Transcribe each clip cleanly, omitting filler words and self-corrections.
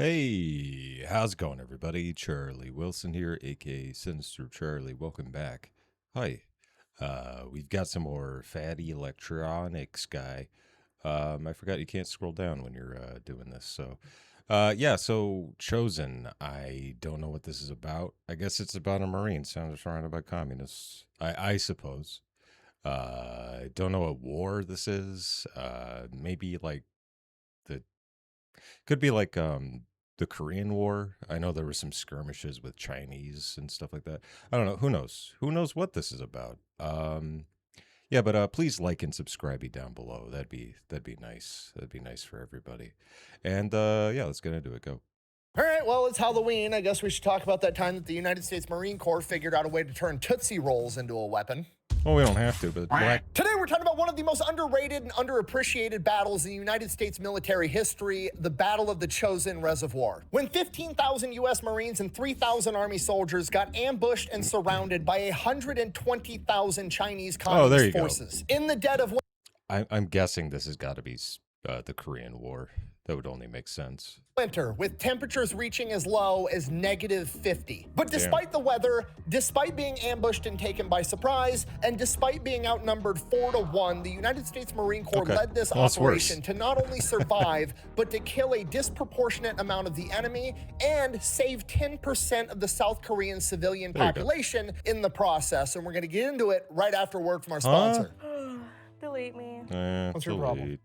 Hey, how's it going, everybody? Charlie Wilson here, aka Sinister Charlie. Welcome back. Hi. We've got some more fatty electronics guy. I forgot you can't scroll down when you're doing this. So Chosen. I don't know what this is about. I guess it's about a Marine. Sounds surrounded by communists. I suppose. Don't know what war this is. Maybe like the could be like the Korean War. I know there were some skirmishes with Chinese and stuff like that. I don't know. Who knows? Who knows what this is about? Yeah, but please like and subscribe me down below. That'd be nice. That'd be nice for everybody. And yeah, let's get into it. Go. All right, well, it's Halloween. I guess we should talk about that time that the United States Marine Corps figured out a way to turn Tootsie Rolls into a weapon. Well, we don't have to, but Today we're talking about one of the most underrated and underappreciated battles in United States military history, the Battle of the Chosin Reservoir. When 15,000 U.S. Marines and 3,000 Army soldiers got ambushed and surrounded by 120,000 Chinese communist forces. In the dead of I'm guessing this has got to be the Korean War. That would only make sense. Winter, with temperatures reaching as low as -50. But despite the weather, despite being ambushed and taken by surprise, and despite being outnumbered 4-1, the United States Marine Corps led this operation to not only survive, but to kill a disproportionate amount of the enemy and save 10% of the South Korean civilian population in the process. And we're going to get into it right after word from our sponsor. Delete me. What's your problem?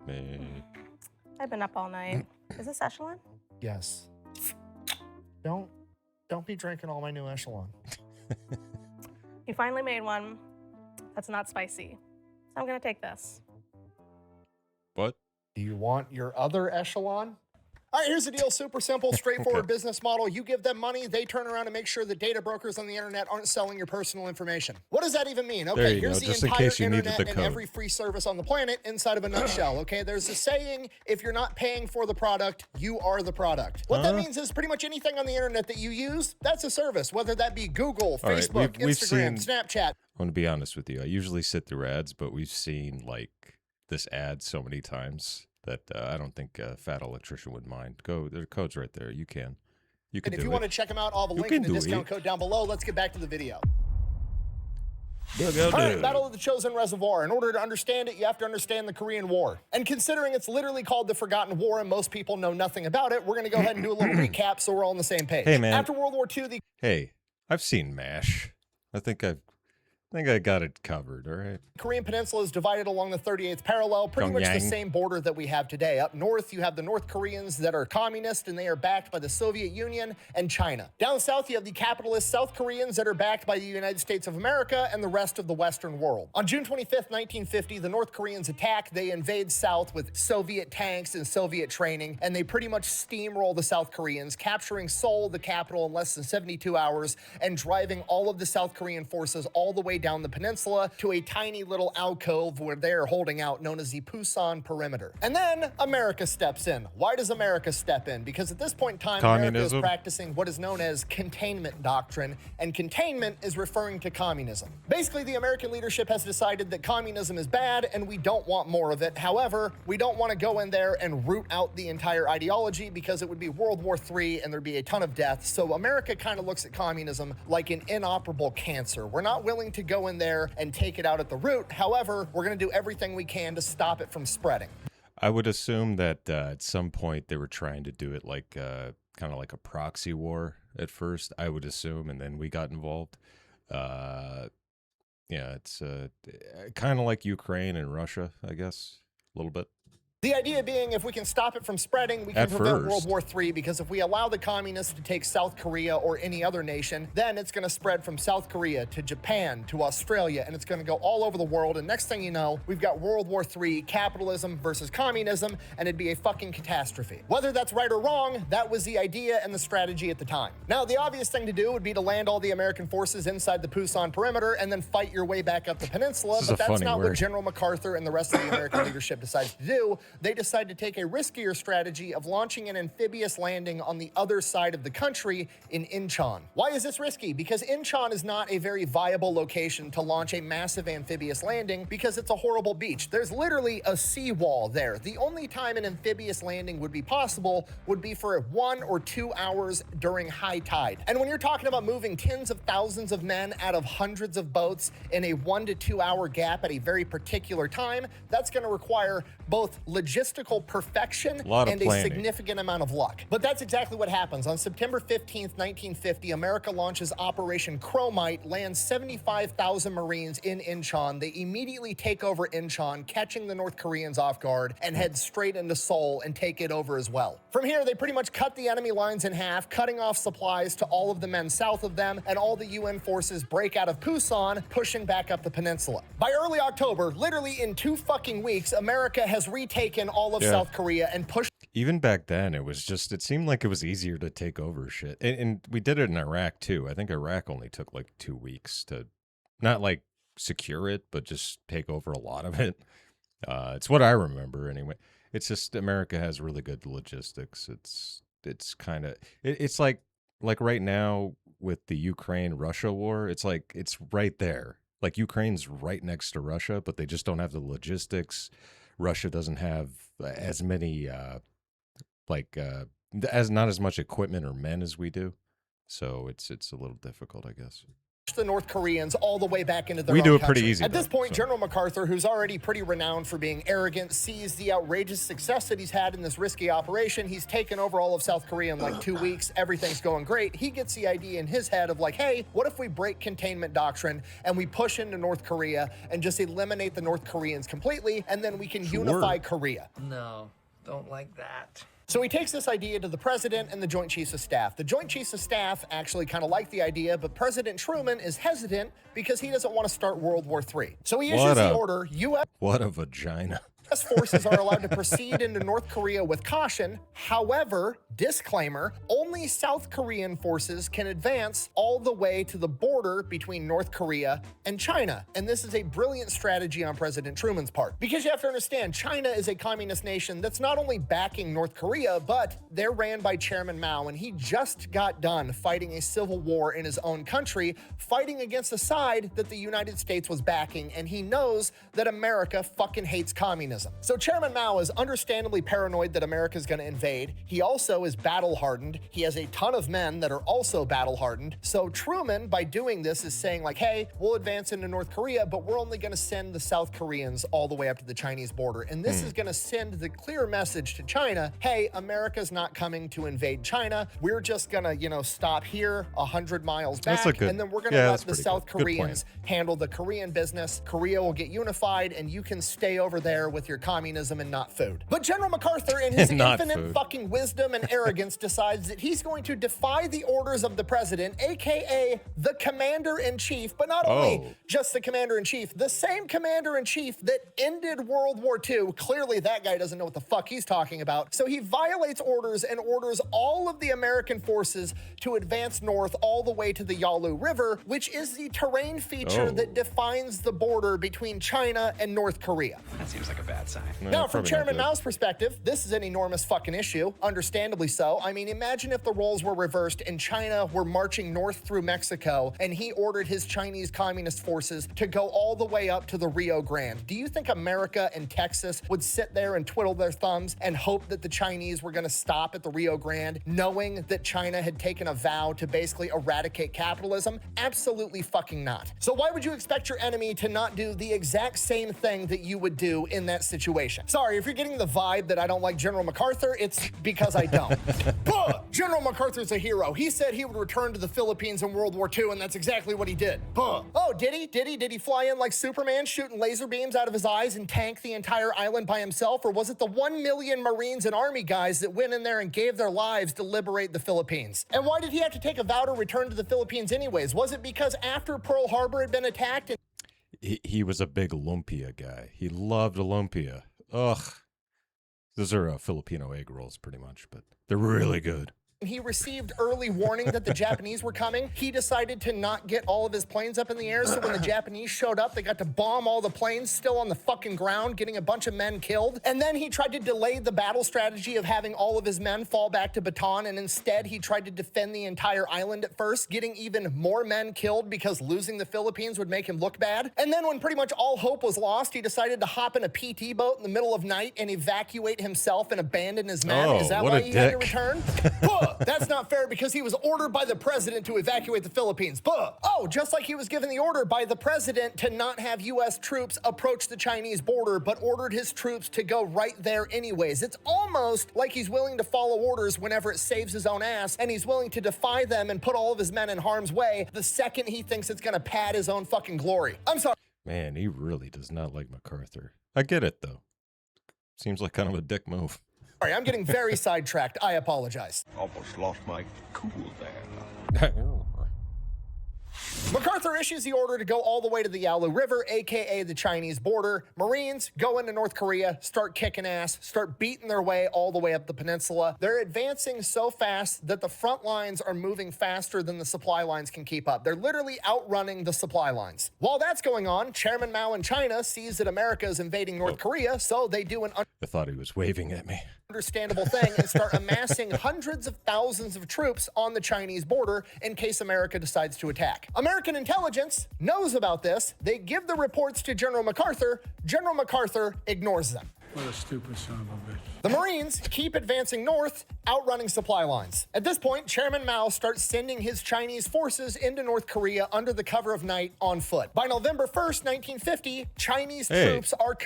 I've been up all night. Is this Echelon? Yes. Don't be drinking all my new Echelon. You finally made one that's not spicy. So I'm gonna take this. What? Do you want your other Echelon? All right, here's the deal. Super simple, straightforward business model. You give them money, they turn around and make sure that data brokers on the internet aren't selling your personal information. What does that even mean? Okay, here's the entire internet and every free service on the planet inside of a nutshell, okay? There's a saying, if you're not paying for the product, you are the product. What that means is pretty much anything on the internet that you use, that's a service, whether that be Google, Facebook, Instagram, Snapchat. I want to be honest with you. I usually sit through ads, but we've seen like this ad so many times that I don't think Fat Electrician would mind. Go, there are codes right there. You can. You can. And if you want to check them out, I'll have a link in the discount code down below. Let's get back to the video. All right, Battle of the Chosin Reservoir. In order to understand it, you have to understand the Korean War. And considering it's literally called the Forgotten War and most people know nothing about it, we're going to go ahead and do a little recap so we're all on the same page. Hey, man. After World War II, Hey, I've seen MASH. I think I got it covered, all right? Korean Peninsula is divided along the 38th parallel, pretty much the same border that we have today. Up north, you have the North Koreans that are communist, and they are backed by the Soviet Union and China. Down south, you have the capitalist South Koreans that are backed by the United States of America and the rest of the Western world. On June 25th, 1950, the North Koreans attack. They invade south with Soviet tanks and Soviet training, and they pretty much steamroll the South Koreans, capturing Seoul, the capital, in less than 72 hours, and driving all of the South Korean forces all the way down the peninsula to a tiny little alcove where they're holding out, known as the Pusan Perimeter. And then America steps in. Why does America step in? Because at this point in time, America is practicing what is known as containment doctrine, and containment is referring to communism. Basically, the American leadership has decided that communism is bad and we don't want more of it. However, we don't want to go in there and root out the entire ideology because it would be World War III and there'd be a ton of death. So America kind of looks at communism like an inoperable cancer. We're not willing to go in there and take it out at the root. However, we're going to do everything we can to stop it from spreading. I would assume that at some point they were trying to do it like kind of like a proxy war at first, I would assume, and then we got involved. Yeah, it's kind of like Ukraine and Russia, I guess, a little bit. The idea being, if we can stop it from spreading, we can prevent World War III, because if we allow the communists to take South Korea or any other nation, then it's going to spread from South Korea to Japan to Australia, and it's going to go all over the world. And next thing you know, we've got World War III, capitalism versus communism, and it'd be a fucking catastrophe. Whether that's right or wrong, that was the idea and the strategy at the time. Now, the obvious thing to do would be to land all the American forces inside the Pusan Perimeter and then fight your way back up the peninsula, but that's not what General MacArthur and the rest of the American leadership decides to do. they decide to take a riskier strategy of launching an amphibious landing on the other side of the country in Incheon. Why is this risky? Because Incheon is not a very viable location to launch a massive amphibious landing because it's a horrible beach. There's literally a seawall there. The only time an amphibious landing would be possible would be for 1 or 2 hours during high tide. And when you're talking about moving tens of thousands of men out of hundreds of boats in a 1 to 2 hour gap at a very particular time, that's going to require both logistical perfection and a significant amount of luck. But that's exactly what happens. On September 15th, 1950, America launches Operation Chromite, lands 75,000 Marines in Incheon. They immediately take over Incheon, catching the North Koreans off guard, and head straight into Seoul and take it over as well. From here, they pretty much cut the enemy lines in half, cutting off supplies to all of the men south of them, and all the UN forces break out of Pusan, pushing back up the peninsula. By early October, literally in 2 fucking weeks, America has retaken all of South Korea and pushed. Even back then, it seemed like it was easier to take over shit. And we did it in Iraq too. I think Iraq only took like 2 weeks to not like secure it, but just take over a lot of it. It's what I remember anyway. It's just America has really good logistics. It's kind of, it's like right now with the Ukraine-Russia war, it's like, it's right there. Like Ukraine's right next to Russia, but they just don't have the logistics. Russia doesn't have as many, not as much equipment or men as we do. So it's a little difficult, I guess. The North Koreans all the way back into their own country. We do it pretty easy. At this point, General MacArthur, who's already pretty renowned for being arrogant, sees the outrageous success that he's had in this risky operation. He's taken over all of South Korea in like 2 weeks. Everything's going great. He gets the idea in his head of like, hey, what if we break containment doctrine and we push into North Korea and just eliminate the North Koreans completely, and then we can unify Korea? No, don't like that. So he takes this idea to the president and the Joint Chiefs of Staff. The Joint Chiefs of Staff actually kind of like the idea, but President Truman is hesitant because he doesn't want to start World War III. So he issues the order, What a vagina. U.S. forces are allowed to proceed into North Korea with caution. However, disclaimer, only South Korean forces can advance all the way to the border between North Korea and China. And this is a brilliant strategy on President Truman's part. Because you have to understand, China is a communist nation that's not only backing North Korea, but they're ran by Chairman Mao, and he just got done fighting a civil war in his own country, fighting against a side that the United States was backing, and he knows that America fucking hates communism. So Chairman Mao is understandably paranoid that America is going to invade. He also is battle-hardened. He has a ton of men that are also battle-hardened. So Truman, by doing this, is saying like, hey, we'll advance into North Korea, but we're only going to send the South Koreans all the way up to the Chinese border. And this is going to send the clear message to China, hey, America's not coming to invade China. We're just going to, stop here 100 miles back, and then we're going to let the South Koreans handle the Korean business. Korea will get unified, and you can stay over there with your communism and not food. But General MacArthur, in his infinite fucking wisdom and arrogance, decides that he's going to defy the orders of the president, aka the commander-in-chief, but not only just the commander-in-chief, the same commander-in-chief that ended World War II. Clearly, that guy doesn't know what the fuck he's talking about. So he violates orders and orders all of the American forces to advance north all the way to the Yalu River, which is the terrain feature that defines the border between China and North Korea. That seems like a bad sign. Now, from Chairman Mao's perspective, this is an enormous fucking issue, understandably so. I mean, imagine if the roles were reversed and China were marching north through Mexico and he ordered his Chinese communist forces to go all the way up to the Rio Grande. Do you think America and Texas would sit there and twiddle their thumbs and hope that the Chinese were going to stop at the Rio Grande, knowing that China had taken a vow to basically eradicate capitalism? Absolutely fucking not. So why would you expect your enemy to not do the exact same thing that you would do in that situation? Sorry, if you're getting the vibe that I don't like General MacArthur, it's because I don't. General MacArthur's a hero. He said he would return to the Philippines in World War II, and that's exactly what he did. Oh, did he? Did he fly in like Superman, shooting laser beams out of his eyes and tank the entire island by himself? Or was it the 1 million Marines and Army guys that went in there and gave their lives to liberate the Philippines? And why did he have to take a vow to return to the Philippines anyways? Was it because after Pearl Harbor had been attacked and he was a big lumpia guy. He loved lumpia. Ugh. Those are Filipino egg rolls pretty much, but they're really good. he received early warning that the Japanese were coming, he decided to not get all of his planes up in the air, so when the Japanese showed up, they got to bomb all the planes still on the fucking ground, getting a bunch of men killed. And then he tried to delay the battle strategy of having all of his men fall back to Bataan, and instead he tried to defend the entire island at first, getting even more men killed because losing the Philippines would make him look bad. And then when pretty much all hope was lost, he decided to hop in a PT boat in the middle of night and evacuate himself and abandon his men. Oh, Is that what why a he had to dick. return? Buh! That's not fair because he was ordered by the president to evacuate the Philippines. Buh! Oh, just like he was given the order by the president to not have U.S. troops approach the Chinese border, but ordered his troops to go right there anyways. It's almost like he's willing to follow orders whenever it saves his own ass, and he's willing to defy them and put all of his men in harm's way the second he thinks it's gonna pad his own fucking glory. I'm sorry. Man, he really does not like MacArthur. I get it, though. Seems like kind of a dick move. Sorry, I'm getting very sidetracked. I apologize. Almost lost my cool there. MacArthur issues the order to go all the way to the Yalu River, aka the Chinese border. Marines go into North Korea, start kicking ass, start beating their way all the way up the peninsula. They're advancing so fast that the front lines are moving faster than the supply lines can keep up. They're literally outrunning the supply lines. While that's going on, Chairman Mao in China sees that America is invading North Korea, so they do an I thought he was waving at me. understandable thing and start amassing hundreds of thousands of troops on the Chinese border in case America decides to attack. American intelligence knows about this. They give the reports to General MacArthur. General MacArthur ignores them. What a stupid son of a bitch. The Marines keep advancing north, outrunning supply lines. At this point, Chairman Mao starts sending his Chinese forces into North Korea under the cover of night on foot. By November 1st, 1950, Chinese troops are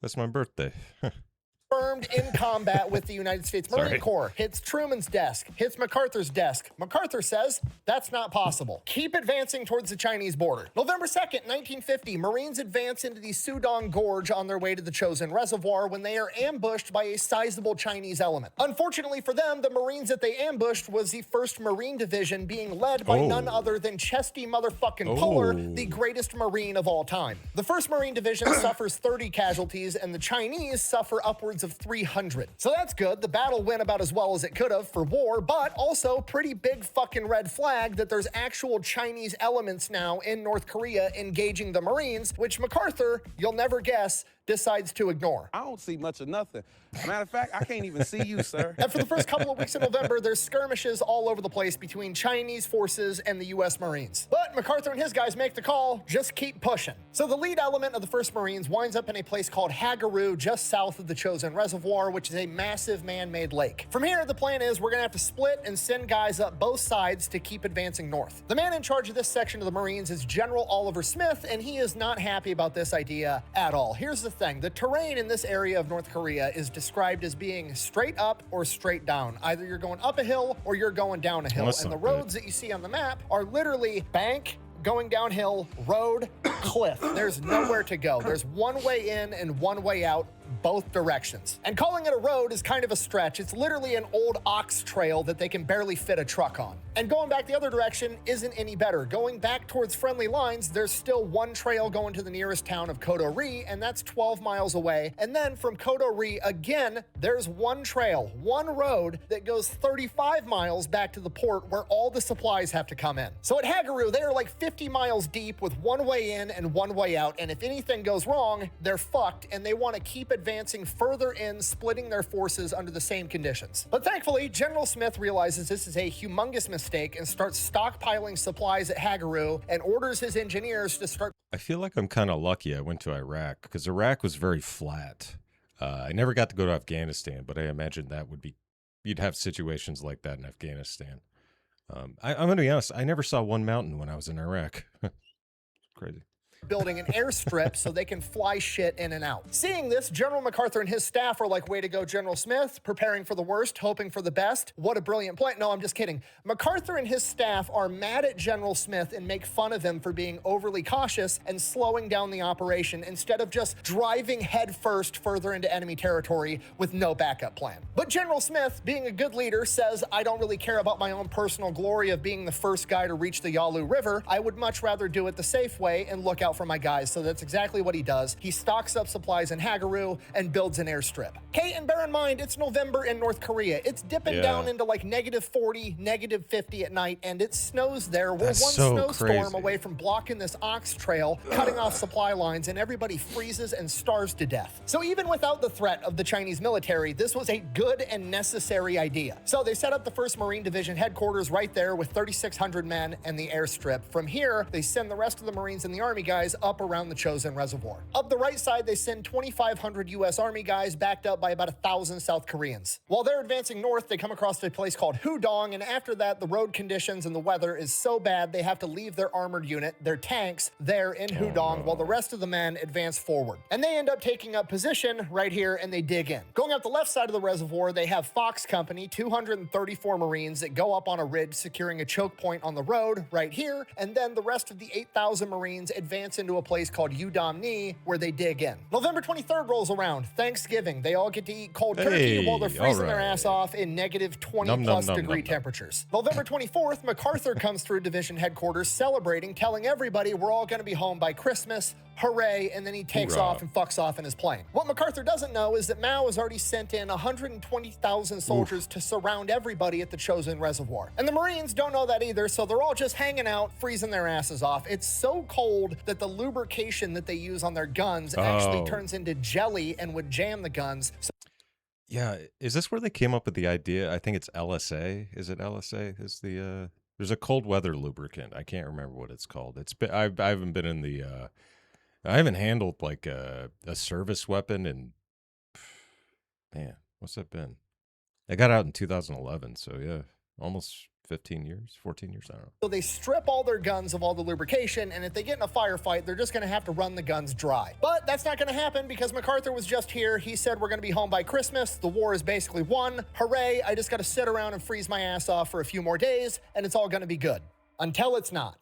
That's my birthday. confirmed in combat with the United States Marine Sorry. Corps. Hits Truman's desk, hits MacArthur's desk. MacArthur says, that's not possible. Keep advancing towards the Chinese border. November 2nd, 1950, Marines advance into the Sudong Gorge on their way to the Chosin Reservoir when they are ambushed by a sizable Chinese element. Unfortunately for them, the Marines that they ambushed was the 1st Marine Division being led by none other than Chesty motherfucking Puller, the greatest Marine of all time. The 1st Marine Division suffers 30 casualties and the Chinese suffer upwards of 300. So that's good. The battle went about as well as it could have for war, but also pretty big fucking red flag that there's actual Chinese elements now in North Korea engaging the Marines, which MacArthur, you'll never guess, decides to ignore. I don't see much of nothing. Matter of fact, I can't even see you, sir. And for the first couple of weeks of November, there's skirmishes all over the place between Chinese forces and the U.S. Marines. But MacArthur and his guys make the call, just keep pushing. So the lead element of the 1st Marines winds up in a place called Hagaru, just south of the Chosin Reservoir, which is a massive man-made lake. From here, the plan is we're gonna have to split and send guys up both sides to keep advancing north. The man in charge of this section of the Marines is General Oliver Smith, and he is not happy about this idea at all. Here's the thing. The terrain in this area of North Korea is described as being straight up or straight down. Either you're going up a hill or you're going down a hill. That's And the not good. roads that you see on the map are literally bank, going downhill, road, cliff. There's nowhere to go. There's one way in and one way out, both directions. And calling it a road is kind of a stretch. It's literally an old ox trail that they can barely fit a truck on. And going back the other direction isn't any better. Going back towards friendly lines, there's still one trail going to the nearest town of Kodori, and that's 12 miles away. And then from Kodori, again, there's one trail, one road that goes 35 miles back to the port where all the supplies have to come in. So at Hagaru, they are like 50 miles deep with one way in and one way out. And if anything goes wrong, they're fucked, and they want to keep advancing further in, splitting their forces under the same conditions. But thankfully, General Smith realizes this is a humongous mistake and starts stockpiling supplies at Hagaru and orders his engineers to start I feel like I'm kind of lucky I went to Iraq because Iraq was very flat. I never got to go to Afghanistan, but I imagine that would be, you'd have situations like that in Afghanistan. I'm going to be honest, I never saw one mountain when I was in Iraq. Crazy. building an airstrip so they can fly shit in and out. Seeing this, General MacArthur and his staff are like, way to go, General Smith, preparing for the worst, hoping for the best. What a brilliant plan. No, I'm just kidding. MacArthur and his staff are mad at General Smith and make fun of him for being overly cautious and slowing down the operation instead of just driving headfirst further into enemy territory with no backup plan. But General Smith, being a good leader, says, I don't really care about my own personal glory of being the first guy to reach the Yalu River. I would much rather do it the safe way and look out out for my guys, so that's exactly what he does. He stocks up supplies in Hagaru and builds an airstrip. Okay, and bear in mind, it's November in North Korea. It's dipping down into like -40, -50 at night, and it snows there. We're one snowstorm away from blocking this ox trail, cutting off supply lines, and everybody freezes and starves to death. So even without the threat of the Chinese military, this was a good and necessary idea. So they set up the 1st Marine Division headquarters right there with 3,600 men and the airstrip. From here, they send the rest of the Marines and the Army guys up around the chosen reservoir. Up the right side, they send 2,500 U.S. Army guys backed up by about 1,000 South Koreans. While they're advancing north, they come across a place called Hudong, and after that, the road conditions and the weather is so bad they have to leave their armored unit, their tanks, there in Hudong while the rest of the men advance forward. And they end up taking up position right here, and they dig in. Going up the left side of the reservoir, they have Fox Company, 234 Marines that go up on a ridge, securing a choke point on the road right here, and then the rest of the 8,000 Marines advance into a place called Udamni, where they dig in. November 23rd rolls around, Thanksgiving. They all get to eat cold turkey while they're freezing their ass off in -20+ degree temperatures. November 24th, MacArthur comes through division headquarters celebrating, telling everybody we're all going to be home by Christmas. Hooray, and then he takes off and fucks off in his plane. What MacArthur doesn't know is that Mao has already sent in 120,000 soldiers to surround everybody at the chosen reservoir. And the Marines don't know that either, so they're all just hanging out, freezing their asses off. It's so cold that the lubrication that they use on their guns actually turns into jelly and would jam the guns. Yeah, is this where they came up with the idea? I think it's LSA. Is it LSA? Is the there's a cold weather lubricant. I can't remember what it's called. It's been I haven't been in the I haven't handled like a service weapon in, man, what's that been? I got out in 2011, so yeah, almost 15 years, 14 years, I don't know. So they strip all their guns of all the lubrication, and if they get in a firefight, they're just going to have to run the guns dry. But that's not going to happen because MacArthur was just here. He said we're going to be home by Christmas. The war is basically won. Hooray, I just got to sit around and freeze my ass off for a few more days, and it's all going to be good. Until it's not.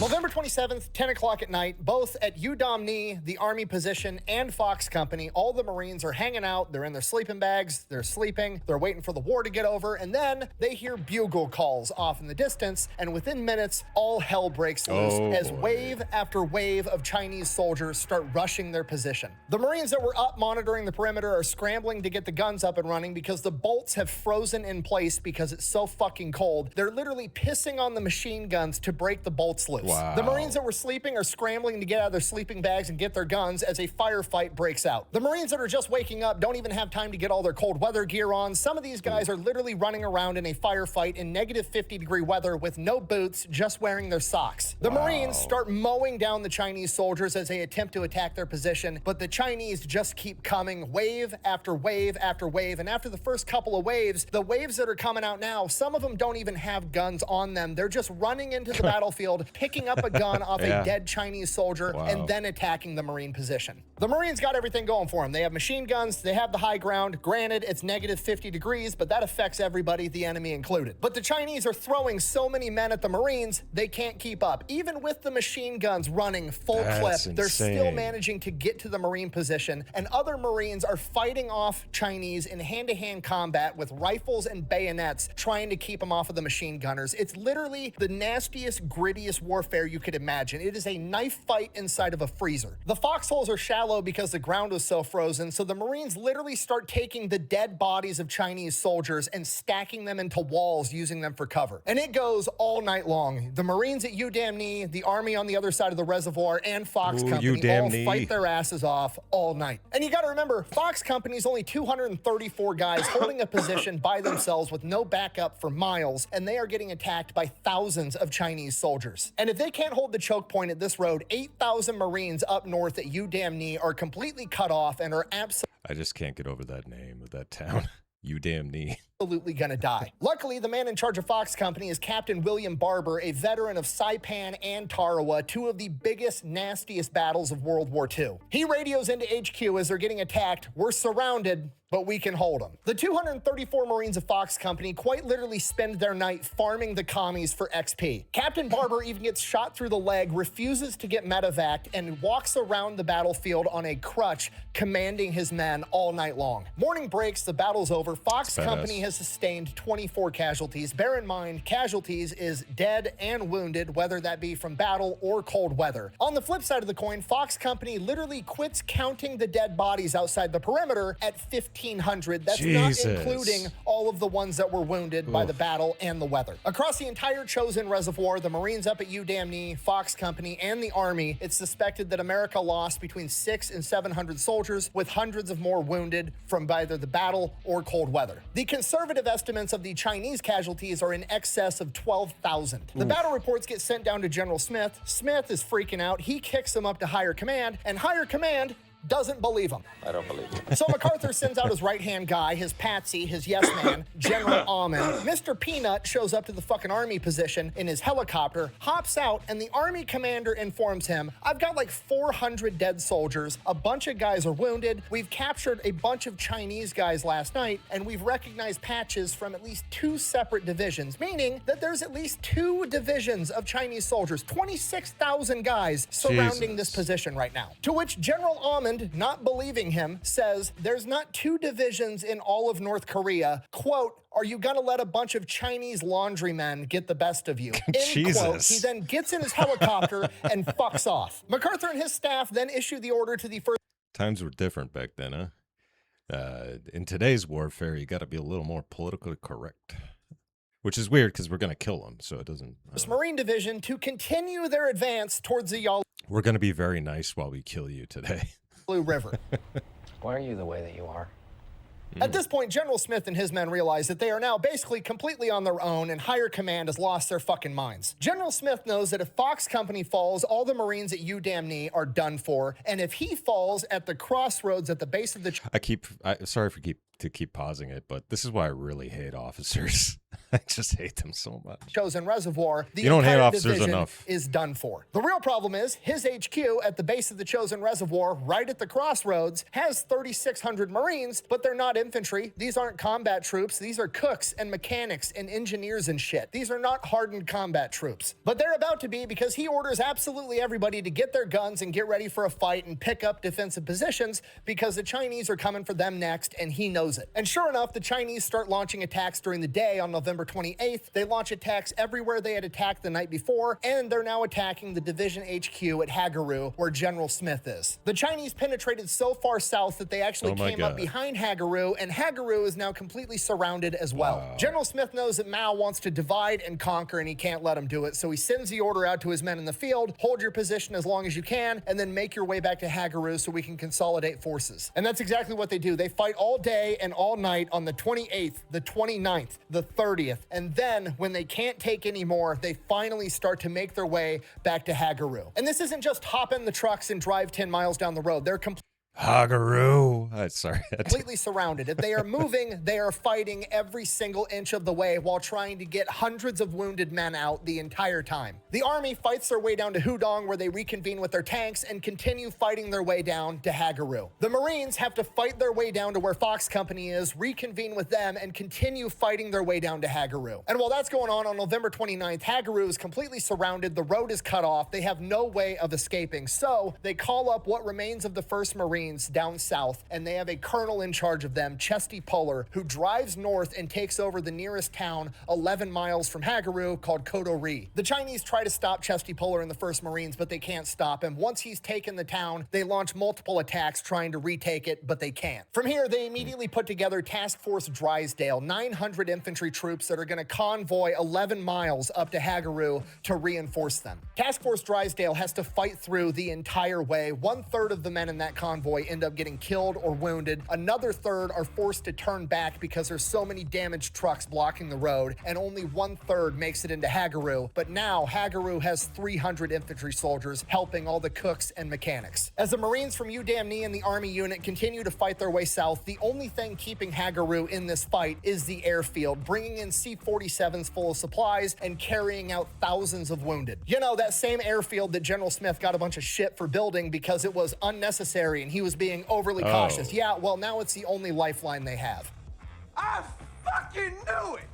November 27th, 10 o'clock at night, both at Udamni, the Army position, and Fox Company, all the Marines are hanging out. They're in their sleeping bags. They're sleeping. They're waiting for the war to get over. And then they hear bugle calls off in the distance. And within minutes, all hell breaks loose as wave after wave of Chinese soldiers start rushing their position. The Marines that were up monitoring the perimeter are scrambling to get the guns up and running because the bolts have frozen in place because it's so fucking cold. They're literally pissing on the machine guns to break the bolts loose. Wow. The Marines that were sleeping are scrambling to get out of their sleeping bags and get their guns as a firefight breaks out. The Marines that are just waking up don't even have time to get all their cold weather gear on. Some of these guys are literally running around in a firefight in -50-degree weather with no boots, just wearing their socks. The Marines start mowing down the Chinese soldiers as they attempt to attack their position, but the Chinese just keep coming wave after wave after wave. And after the first couple of waves, the waves that are coming out now, some of them don't even have guns on them. They're just running into the battlefield, picking up a gun off a dead Chinese soldier, and then attacking the Marine position. The Marines got everything going for them. They have machine guns, they have the high ground. Granted, it's -50 degrees, but that affects everybody, the enemy included. But the Chinese are throwing so many men at the Marines, they can't keep up. Even with the machine guns running full clip, they're still managing to get to the Marine position, and other Marines are fighting off Chinese in hand-to-hand combat with rifles and bayonets, trying to keep them off of the machine gunners. It's literally the nastiest, grittiest warfare you could imagine. It is a knife fight inside of a freezer. The foxholes are shallow because the ground was so frozen, so the Marines literally start taking the dead bodies of Chinese soldiers and stacking them into walls, using them for cover. And it goes all night long. The Marines at Udamni, the Army on the other side of the reservoir, and Fox Company all fight their asses off all night. And you got to remember, Fox Company's only 234 guys holding a position by themselves with no backup for miles, and they are getting attacked by thousands of Chinese soldiers. And if they can't hold the choke point at this road, 8,000 Marines up north at Udamni are completely cut off and are I just can't get over that name of that town. Udamni. Absolutely gonna die. Luckily, the man in charge of Fox Company is Captain William Barber, a veteran of Saipan and Tarawa, two of the biggest, nastiest battles of World War II. He radios into HQ as they're getting attacked. We're surrounded, but we can hold them. The 234 Marines of Fox Company quite literally spend their night farming the commies for XP. Captain Barber even gets shot through the leg, refuses to get medevaced, and walks around the battlefield on a crutch, commanding his men all night long. Morning breaks, the battle's over. Fox Company has has sustained 24 casualties. Bear in mind, casualties is dead and wounded, whether that be from battle or cold weather. On the flip side of the coin, Fox Company literally quits counting the dead bodies outside the perimeter at 1,500. That's Jesus. not including all of the ones that were wounded by the battle and the weather. Across the entire chosen reservoir, the Marines up at UDamnE, Fox Company, and the Army, it's suspected that America lost between 600 and 700 soldiers, with hundreds of more wounded from either the battle or cold weather. The conservative estimates of the Chinese casualties are in excess of 12,000. The battle reports get sent down to General Smith. Smith is freaking out. He kicks them up to higher command, and higher command doesn't believe him. I don't believe you. So MacArthur sends out his right-hand guy, his patsy, his yes man, General Almond. Mr. Peanut shows up to the fucking Army position in his helicopter, hops out, and the Army commander informs him, I've got like 400 dead soldiers, a bunch of guys are wounded, we've captured a bunch of Chinese guys last night, and we've recognized patches from at least 2 separate divisions, meaning that there's at least 2 divisions of Chinese soldiers, 26,000 guys surrounding this position right now. To which General Almond, not believing him, says there's not 2 divisions in all of North Korea. Quote, are you gonna let a bunch of Chinese laundrymen get the best of you? End quote. He then gets in his helicopter and fucks off. MacArthur and his staff then issue the order to the first. Times were different back then, huh? In today's warfare, you got to be a little more politically correct. Which is weird because we're going to kill them, so it doesn't... Marine Division to continue their advance towards the Yalu We're going to be very nice while we kill you today. River. Why are you the way that you are? At this point, General Smith and his men realize that they are now basically completely on their own and higher command has lost their fucking minds. General Smith knows that if Fox Company falls, all the Marines at UDamnE are done for, and if he falls at the crossroads at the base of the... Sorry for keep pausing it, but this is why I really hate officers. I just hate them so much. Chosen reservoir, the You don't hate entire officers division enough. is done for. The real problem is his HQ at the base of the chosen reservoir, right at the crossroads, has 3,600 Marines, but they're not infantry. These aren't combat troops. These are cooks and mechanics and engineers and shit. These are not hardened combat troops. But they're about to be because he orders absolutely everybody to get their guns and get ready for a fight and pick up defensive positions because the Chinese are coming for them next, and he knows it. And sure enough, the Chinese start launching attacks during the day on November 28th. They launch attacks everywhere they had attacked the night before, and they're now attacking the division HQ at Hagaru, where General Smith is. The Chinese penetrated so far south that they actually came up behind Hagaru, and Hagaru is now completely surrounded as well. Wow. General Smith knows that Mao wants to divide and conquer, and he can't let him do it, so he sends the order out to his men in the field, hold your position as long as you can, and then make your way back to Hagaru so we can consolidate forces. And that's exactly what they do. They fight all day and all night on the 28th, the 29th, the 30th, and then when they can't take any more, they finally start to make their way back to Hagaru. And this isn't just hop in the trucks and drive 10 miles down the road. They're Hagaru. Sorry. completely surrounded. If they are moving, they are fighting every single inch of the way while trying to get hundreds of wounded men out the entire time. The Army fights their way down to Hudong, where they reconvene with their tanks and continue fighting their way down to Hagaru. The Marines have to fight their way down to where Fox Company is, reconvene with them, and continue fighting their way down to Hagaru. And while that's going on November 29th, Hagaru is completely surrounded. The road is cut off. They have no way of escaping. So they call up what remains of the 1st Marines down south, and they have a colonel in charge of them, Chesty Puller, who drives north and takes over the nearest town 11 miles from Hagaru called Kodori. The Chinese try to stop Chesty Puller and the 1st Marines, but they can't stop him. Once he's taken the town, they launch multiple attacks trying to retake it, but they can't. From here, they immediately put together Task Force Drysdale, 900 infantry troops that are going to convoy 11 miles up to Hagaru to reinforce them. Task Force Drysdale has to fight through the entire way. 1/3 of the men in that convoy end up getting killed or wounded. Another third are forced to turn back because there's so many damaged trucks blocking the road, and only 1/3 makes it into Hagaru. But now Hagaru has 300 infantry soldiers helping all the cooks and mechanics. As the Marines from UDamnE and the Army unit continue to fight their way south, the only thing keeping Hagaru in this fight is the airfield, bringing in C-47s full of supplies and carrying out thousands of wounded. You know, that same airfield that General Smith got a bunch of shit for building because it was unnecessary and he was being overly cautious. Yeah, well, now it's the only lifeline they have. I fucking knew it!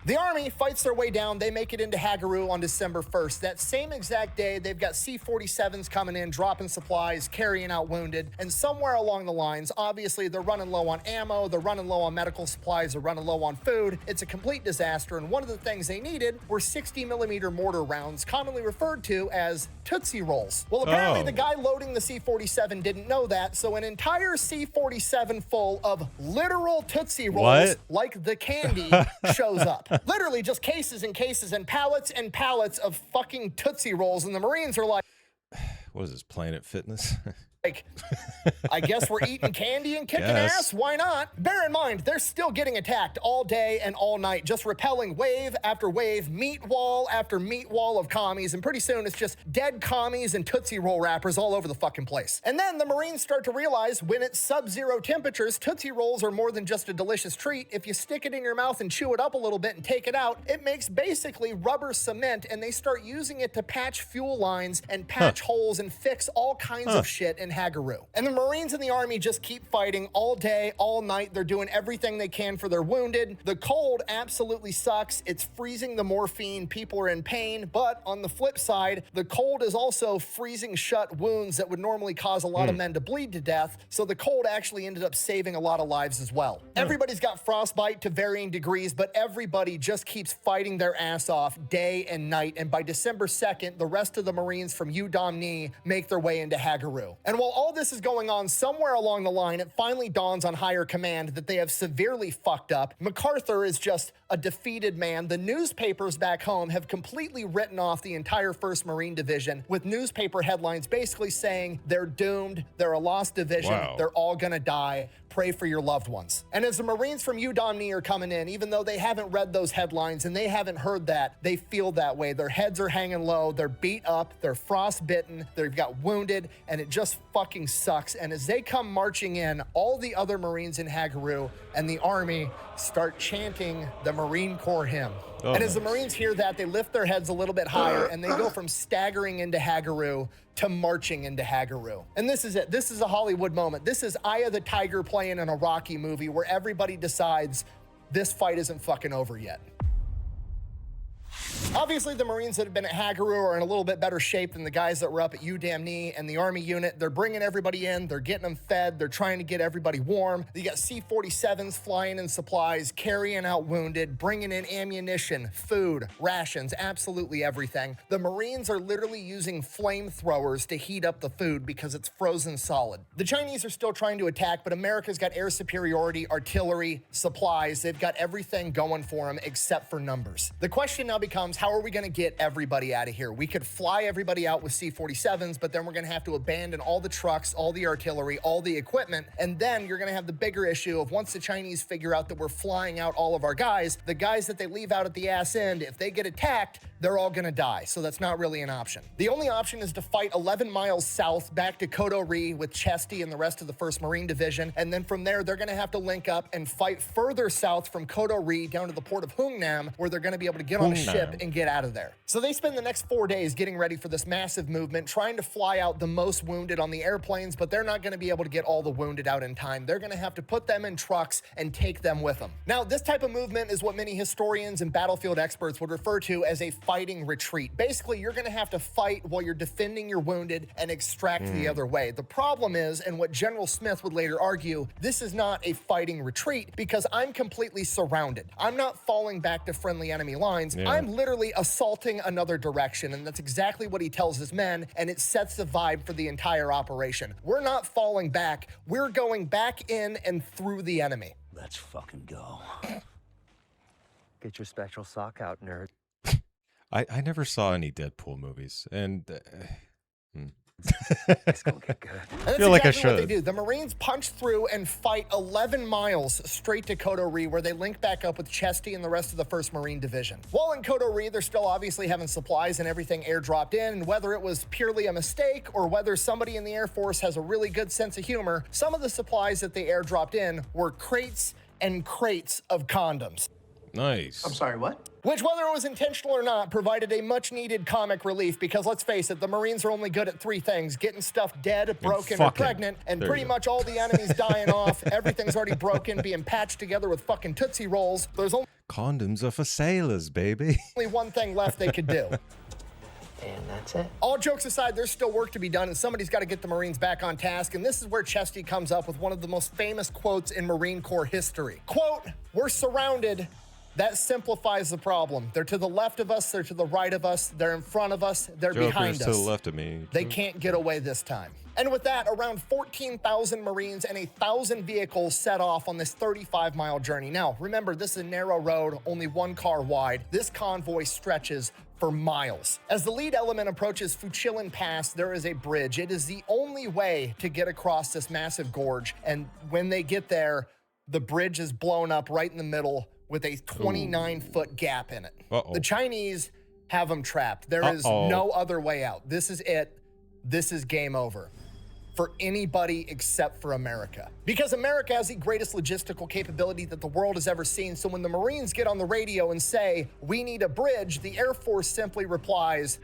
The Army fights their way down. They make it into Hagaru on December 1st. That same exact day, they've got C-47s coming in, dropping supplies, carrying out wounded, and somewhere along the lines, obviously, they're running low on ammo, they're running low on medical supplies, they're running low on food. It's a complete disaster, and one of the things they needed were 60mm mortar rounds, commonly referred to as Tootsie Rolls. Well, apparently the guy loading the C-47 didn't know that, so an entire C-47 full of literal Tootsie Rolls, like the candy, shows up. Literally just cases and cases and pallets of fucking Tootsie Rolls, and the Marines are like, what is this, Planet Fitness? I guess we're eating candy and kicking ass. Why not? Bear in mind, they're still getting attacked all day and all night, just repelling wave after wave, meat wall after meat wall of commies, and pretty soon it's just dead commies and Tootsie Roll wrappers all over the fucking place. And then the Marines start to realize when it's sub-zero temperatures, Tootsie Rolls are more than just a delicious treat. If you stick it in your mouth and chew it up a little bit and take it out, it makes basically rubber cement, and they start using it to patch fuel lines and patch holes and fix all kinds of shit in Hagaru. And the Marines and the Army just keep fighting all day, all night. They're doing everything they can for their wounded. The cold absolutely sucks. It's freezing the morphine. People are in pain. But on the flip side, the cold is also freezing shut wounds that would normally cause a lot of men to bleed to death. So the cold actually ended up saving a lot of lives as well. Everybody's got frostbite to varying degrees, but everybody just keeps fighting their ass off day and night. And by December 2nd, the rest of the Marines from Udamni make their way into Hagaru. And while all this is going on, somewhere along the line, it finally dawns on higher command that they have severely fucked up. MacArthur is just a defeated man. The newspapers back home have completely written off the entire 1st Marine Division with newspaper headlines basically saying they're doomed, they're a lost division, they're all gonna die. Pray for your loved ones. And as the Marines from Udamni are coming in, even though they haven't read those headlines and they haven't heard that, they feel that way. Their heads are hanging low, they're beat up, they're frostbitten, they've got wounded, and it just fucking sucks. And as they come marching in, all the other Marines in Hagaru and the Army start chanting the Marine Corps hymn. And as the Marines hear that, they lift their heads a little bit higher and they go from staggering into Hagaru to marching into Hagaru. And this is it. This is a Hollywood moment. This is Eye of the Tiger playing in a Rocky movie where everybody decides this fight isn't fucking over yet. Obviously, the Marines that have been at Hagaru are in a little bit better shape than the guys that were up at Udamni and the Army unit. They're bringing everybody in, they're getting them fed, they're trying to get everybody warm. You got C-47s flying in supplies, carrying out wounded, bringing in ammunition, food, rations, absolutely everything. The Marines are literally using flamethrowers to heat up the food because it's frozen solid. The Chinese are still trying to attack, but America's got air superiority, artillery, supplies. They've got everything going for them except for numbers. The question now becomes, how are we going to get everybody out of here? We could fly everybody out with C-47s, but then we're going to have to abandon all the trucks, all the artillery, all the equipment, and then you're going to have the bigger issue of once the Chinese figure out that we're flying out all of our guys, the guys that they leave out at the ass end, if they get attacked, they're all going to die, so that's not really an option. The only option is to fight 11 miles south back to Kodo-ri with Chesty and the rest of the 1st Marine Division, and then from there, they're going to have to link up and fight further south from Kodo-ri down to the port of Hungnam, where they're going to be able to get on a ship and get out of there. So they spend the next 4 days getting ready for this massive movement, trying to fly out the most wounded on the airplanes, but they're not going to be able to get all the wounded out in time. They're going to have to put them in trucks and take them with them. Now, this type of movement is what many historians and battlefield experts would refer to as a fighting retreat. Basically, you're going to have to fight while you're defending your wounded and extract the other way. The problem is, and what General Smith would later argue, this is not a fighting retreat because I'm completely surrounded. I'm not falling back to friendly enemy lines. I'm literally assaulting another direction, and that's exactly what he tells his men, and it sets the vibe for the entire operation. We're not falling back. We're going back in and through the enemy. Let's fucking go. Get your special sock out, nerd. I never saw any Deadpool movies, and It's gonna get good. And that's feel like I exactly what they should. do. The Marines punch through and fight 11 miles straight to Kodo-ri, where they link back up with Chesty and the rest of the 1st Marine Division. While in Kodo-ri, they're still obviously having supplies and everything airdropped in, and whether it was purely a mistake or whether somebody in the Air Force has a really good sense of humor, some of the supplies that they airdropped in were crates and crates of condoms. Nice. I'm sorry, what? Which, whether it was intentional or not, provided a much-needed comic relief because, let's face it, the Marines are only good at 3 things: getting stuff dead, broken, or fucking. pregnant, and There pretty you go. much all the enemies dying off, everything's already broken, being patched together with fucking Tootsie Rolls. There's only Condoms are for sailors, baby. Only one thing left they could do. And that's it. All jokes aside, there's still work to be done, and somebody's got to get the Marines back on task, and this is where Chesty comes up with one of the most famous quotes in Marine Corps history. Quote, "We're surrounded. That simplifies the problem. They're to the left of us, they're to the right of us, they're in front of us, they're behind us. To the left of me. They can't get away this time." And with that, around 14,000 Marines and 1,000 vehicles set off on this 35-mile journey. Now, remember, this is a narrow road, only one car wide. This convoy stretches for miles. As the lead element approaches Fuchilin Pass, there is a bridge. It is the only way to get across this massive gorge. And when they get there, the bridge is blown up right in the middle with a 29-foot gap in it. The Chinese have them trapped. There is no other way out. This is it. This is game over for anybody except for America. Because America has the greatest logistical capability that the world has ever seen. So when the Marines get on the radio and say, "We need a bridge," the Air Force simply replies,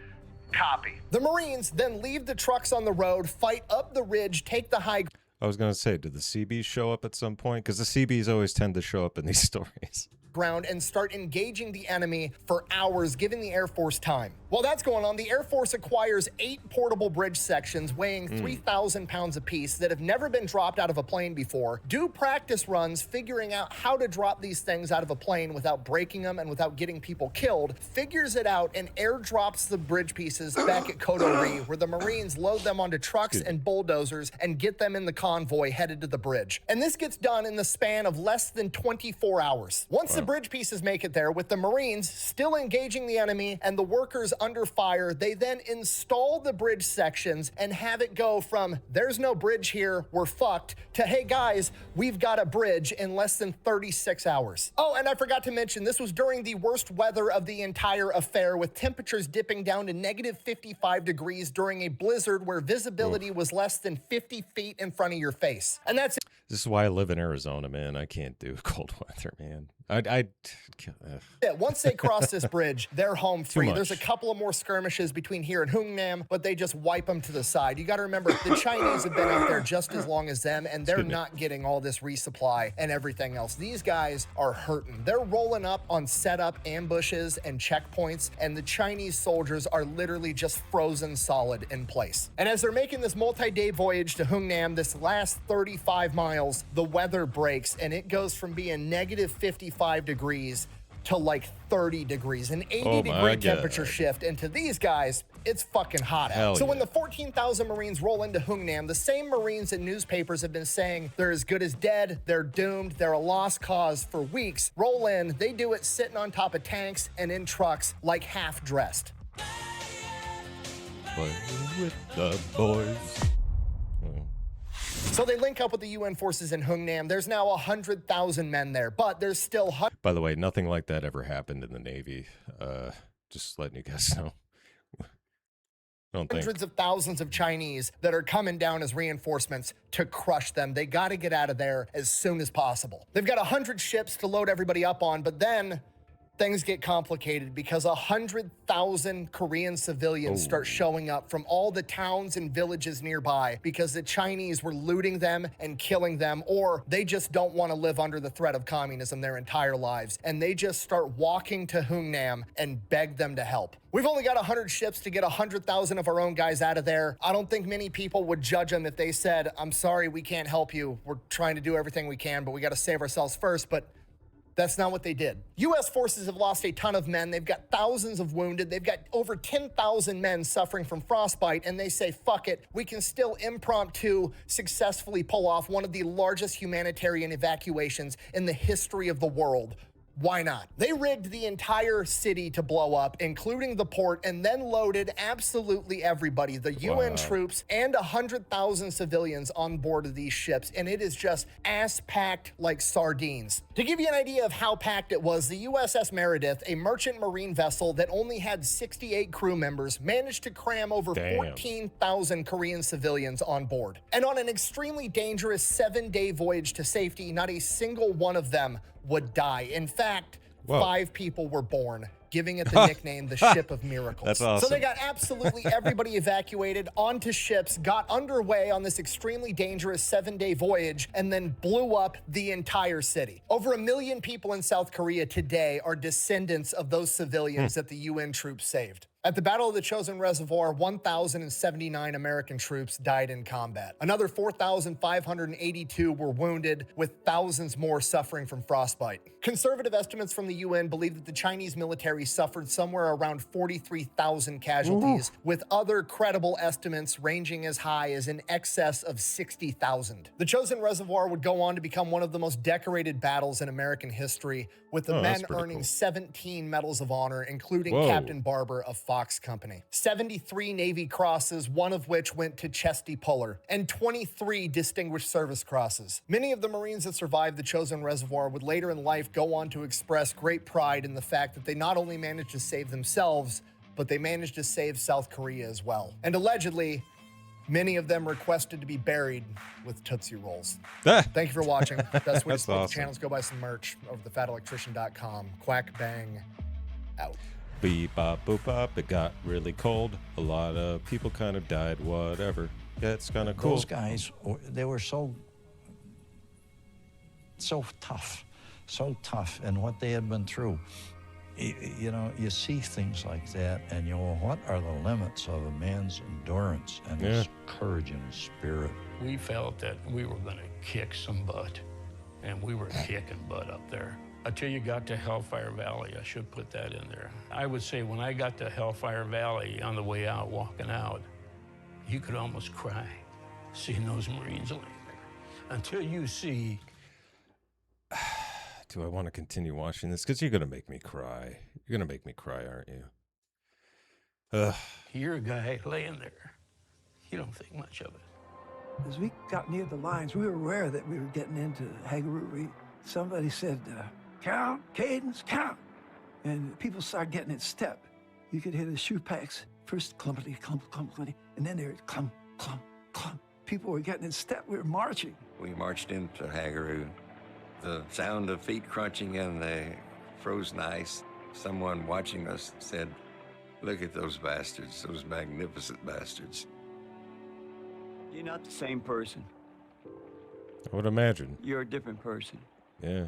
"Copy." The Marines then leave the trucks on the road, fight up the ridge, take the high I was going to say, did the CBs show up at some point? Because the CBs always tend to show up in these stories. ground and start engaging the enemy for hours, giving the Air Force time. While that's going on, the Air Force acquires 8 portable bridge sections weighing 3,000 pounds apiece that have never been dropped out of a plane before, do practice runs figuring out how to drop these things out of a plane without breaking them and without getting people killed, figures it out, and airdrops the bridge pieces back at Coterie, where the Marines load them onto trucks and bulldozers and get them in the convoy headed to the bridge. And this gets done in the span of less than 24 hours. Once the bridge pieces make it there, with the Marines still engaging the enemy and the workers under fire, they then install the bridge sections and have it go from "there's no bridge here, we're fucked" to "hey guys, we've got a bridge" in less than 36 hours. Oh, and I forgot to mention, this was during the worst weather of the entire affair, with temperatures dipping down to negative 55 degrees during a blizzard where visibility was less than 50 feet in front of your face. And that's This is why I live in Arizona, man. I can't do cold weather, man. it. Once they cross this bridge, they're home free. much. There's a couple of more skirmishes between here and Hungnam, but they just wipe them to the side. You got to remember, the Chinese have been out there just as long as them, and they're not getting all this resupply and everything else. These guys are hurting. They're rolling up on setup ambushes and checkpoints, and the Chinese soldiers are literally just frozen solid in place. And as they're making this multi-day voyage to Hungnam, this last 35 miles, the weather breaks, and it goes from being negative 55 degrees to like 30 degrees, an 80-degree temperature shift. And to these guys, it's fucking hot out. So when the 14,000 Marines roll into Hungnam, the same Marines in newspapers have been saying they're as good as dead, they're doomed, they're a lost cause for weeks, roll in, they do it sitting on top of tanks and in trucks like half-dressed. Play with the boys. So they link up with the UN forces in Hungnam. There's now 100,000 men there, but there's still By the way, nothing like that ever happened in the Navy. Just letting you guys know. hundreds of thousands of Chinese that are coming down as reinforcements to crush them. They got to get out of there as soon as possible. They've got 100 ships to load everybody up on, but then things get complicated because 100,000 Korean civilians start showing up from all the towns and villages nearby because the Chinese were looting them and killing them, or they just don't want to live under the threat of communism their entire lives. And they just start walking to Hungnam and beg them to help. We've only got 100 ships to get 100,000 of our own guys out of there. I don't think many people would judge them if they said, "I'm sorry, we can't help you. We're trying to do everything we can, but we got to save ourselves first." But that's not what they did. U.S. forces have lost a ton of men. They've got thousands of wounded. They've got over 10,000 men suffering from frostbite, and they say, fuck it, we can still impromptu successfully pull off one of the largest humanitarian evacuations in the history of the world. Why not? They rigged the entire city to blow up, including the port, and then loaded absolutely everybody, the UN troops and 100,000 civilians on board of these ships, and it is just ass-packed like sardines. To give you an idea of how packed it was, the USS Meredith, a merchant marine vessel that only had 68 crew members, managed to cram over 14,000 Korean civilians on board. And on an extremely dangerous 7-day voyage to safety, not a single one of them would die. In fact, 5 people were born giving it the nickname the Ship of Miracles. That's awesome. So they got absolutely everybody evacuated onto ships, got underway on this extremely dangerous 7-day voyage, and then blew up the entire city. Over 1 million people in South Korea today are descendants of those civilians that the UN troops saved. At the Battle of the Chosin Reservoir, 1,079 American troops died in combat. Another 4,582 were wounded, with thousands more suffering from frostbite. Conservative estimates from the UN believe that the Chinese military suffered somewhere around 43,000 casualties, with other credible estimates ranging as high as in excess of 60,000. The Chosin Reservoir would go on to become one of the most decorated battles in American history, with the men earning 17 Medals of Honor, including Captain Barber of Fox Company, 73 Navy crosses, one of which went to Chesty Puller, and 23 Distinguished Service Crosses. Many of the Marines that survived the Chosin Reservoir would later in life go on to express great pride in the fact that they not only managed to save themselves, but they managed to save South Korea as well. And allegedly, many of them requested to be buried with Tootsie Rolls. Thank you for watching. Best way to support the channel is go buy some merch over at thefatelectrician.com. Quack bang out. Beep bop boop bop. It got really cold. A lot of people kind of died. Whatever. Yeah, it's kind of cool. Those guys, they were so tough, and what they had been through. You know, you see things like that, and you go, what are the limits of a man's endurance and his courage and his spirit? We felt that we were going to kick some butt, and we were kicking butt up there. Until you got to Hellfire Valley, I should put that in there. I would say when I got to Hellfire Valley on the way out, walking out, you could almost cry seeing those Marines laying there. Until you see... Do I want to continue watching this? Because you're going to make me cry. You're going to make me cry, aren't you? You're a guy laying there. You don't think much of it. As we got near the lines, we were aware that we were getting into Hagaroo. Somebody said, count, cadence, count. And people started getting in step. You could hear the shoe packs. First clumpity, clump, clump, clumpity, and then they were clump, clump, clump. People were getting in step. We were marching. We marched into Hagaroo. The sound of feet crunching in the frozen ice. Someone watching us said, look at those bastards, those magnificent bastards. You're not the same person. I would imagine. You're a different person. Yeah.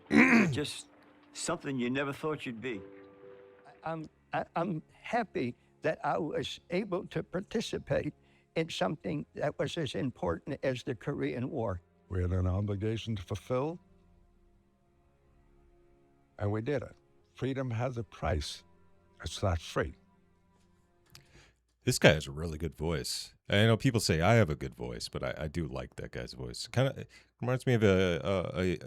You're just something you never thought you'd be. I'm happy that I was able to participate in something that was as important as the Korean War. We had an obligation to fulfill, and we did it. Freedom has a price. It's not free. This guy has a really good voice. I know people say I have a good voice, but I do like that guy's voice. Kind of reminds me of a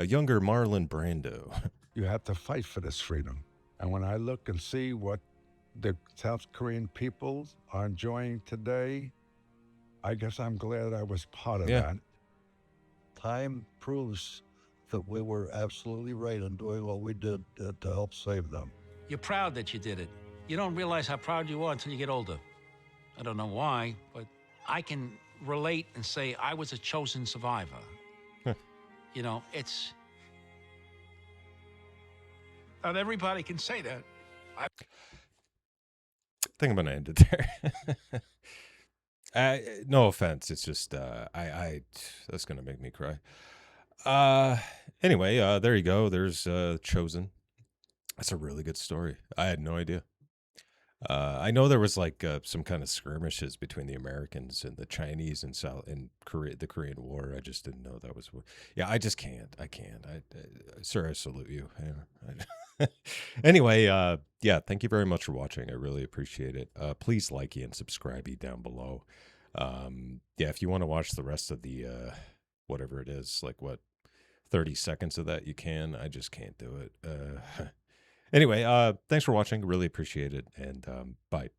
younger Marlon Brando. You have to fight for this freedom. And when I look and see what the South Korean people are enjoying today, I guess I'm glad I was part of that. Time proves that we were absolutely right in doing what we did to help save them. You're proud that you did it. You don't realize how proud you are until you get older. I don't know why, but I can relate and say I was a chosen survivor. You know, it's... Not everybody can say that. I think I'm going to end it there. No offense. It's just, that's going to make me cry. Anyway, there you go. There's Chosen. That's a really good story. I had no idea. I know there was like some kind of skirmishes between the Americans and the Chinese and the Korean War. I just didn't know that was. Yeah, I just can't. I can't. Sir, I salute you. Yeah. Anyway, yeah, thank you very much for watching. I really appreciate it. Please like and subscribe down below. Yeah, if you want to watch the rest of the whatever it is, like 30 seconds of that, you can. I just can't do it. Anyway, thanks for watching. Really appreciate it. And bye.